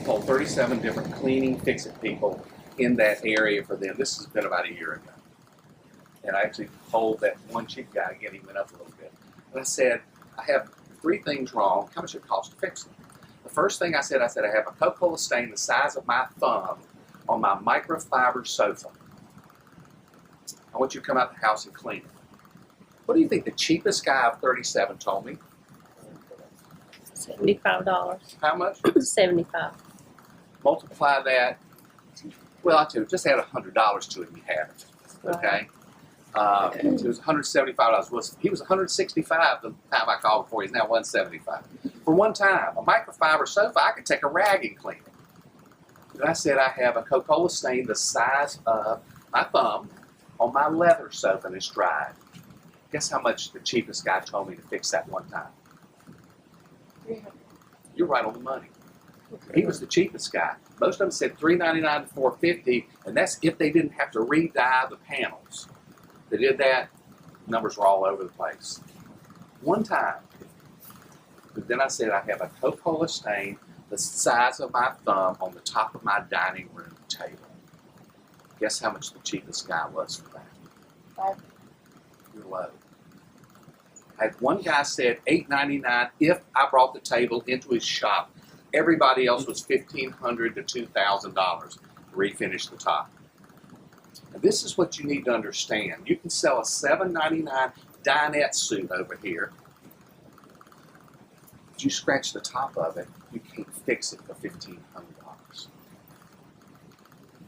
told 37 different cleaning, fix-it people in that area for them. This has been about a year ago. And I actually told that one cheap guy, again, he went up a little bit. And I said, I have 3 things wrong. How much it costs to fix them? The first thing I said, I have a Coca-Cola stain the size of my thumb on my microfiber sofa. I want you to come out the house and clean it. What do you think the cheapest guy of 37 told me? $75. How much? 75. Multiply that. Well, I tell you, just add $100 to it and you have it. Okay? It was $175. Well, he was $165 the time I called before. He's now $175. For one time, a microfiber sofa, I could take a rag and clean it. And I said I have a Coca-Cola stain the size of my thumb on my leather sofa and it's dried. Guess how much the cheapest guy told me to fix that one time? You're right on the money. He was the cheapest guy. Most of them said $399 to $450, and that's if they didn't have to re-dye the panels. They did that, numbers were all over the place. One time, but then I said I have a Coca-Cola stain the size of my thumb on the top of my dining room table. Guess how much the cheapest guy was for that? You're low. I had one guy said $8.99 if I brought the table into his shop. Everybody else was $1,500 to $2,000 to refinish the top. Now, this is what you need to understand. You can sell a $7.99 dinette suit over here. If you scratch the top of it, you can't fix it for $1,500.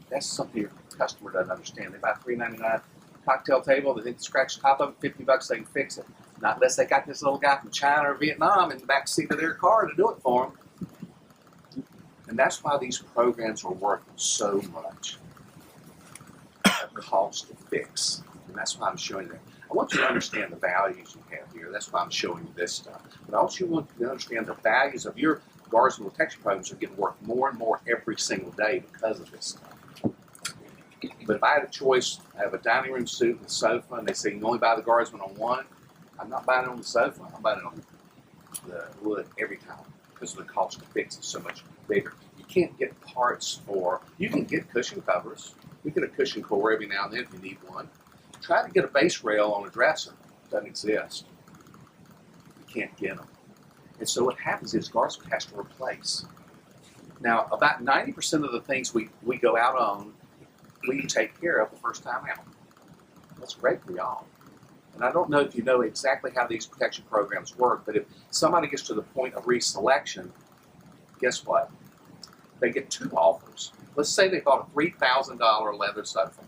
That's something your customer doesn't understand. They buy a $3.99 cocktail table, they think scratch the top of it, $50 they can fix it. Not unless they got this little guy from China or Vietnam in the back seat of their car to do it for them. And that's why these programs are worth so much. Cost to fix. And that's why I'm showing you. I want you to understand the values you have here. That's why I'm showing you this stuff. But I also want you to understand the values of your Guardsman protection programs are getting worth more and more every single day because of this stuff. But if I had a choice, I have a dining room suit and a sofa, and they say you can only buy the Guardsman on one, I'm not buying it on the sofa. I'm buying it on the wood every time because of the cost to fix is so much bigger. You can't get parts for, you can get cushion covers. You get a cushion core every now and then if you need one. Try to get a base rail on a dresser. It doesn't exist. You can't get them. And so what happens is Guardsman has to replace. Now, about 90% of the things we go out on, we take care of the first time out. That's great for y'all. And I don't know if you know exactly how these protection programs work, but if somebody gets to the point of reselection, guess what? They get 2 offers. Let's say they bought a $3,000 leather sofa,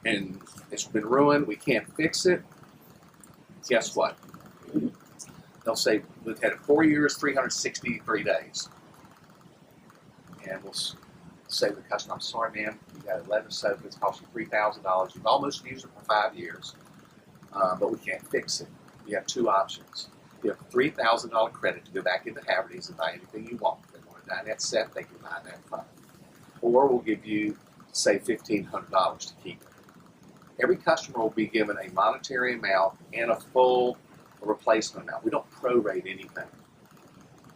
and it's been ruined, we can't fix it. Guess what? They'll say, we've had it 4 years, 363 days. And we'll say to the customer, I'm sorry, ma'am, you got a leather sofa, it's cost you $3,000. You've almost used it for 5 years, but we can't fix it. You have 2 options. You have a $3,000 credit to go back into Haverty's and buy anything you want. If they want a dinette set, they can buy that from. Or we'll give you, say, $1,500 to keep it. Every customer will be given a monetary amount and a full replacement amount. We don't prorate anything.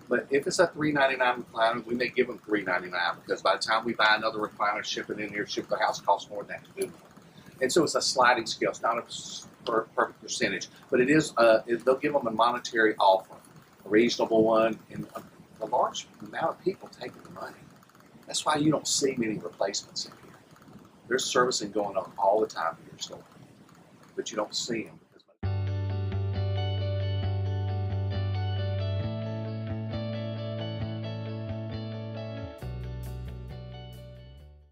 But if it's a $3.99 recliner, we may give them $3.99 because by the time we buy another recliner, ship it in here, ship the house, costs more than that to do more. And so it's a sliding scale. It's not a perfect percentage, but it is. They'll give them a monetary offer, a reasonable one, and a large amount of people taking the money. That's why you don't see many replacements in here. There's servicing going on all the time in your store, but you don't see them.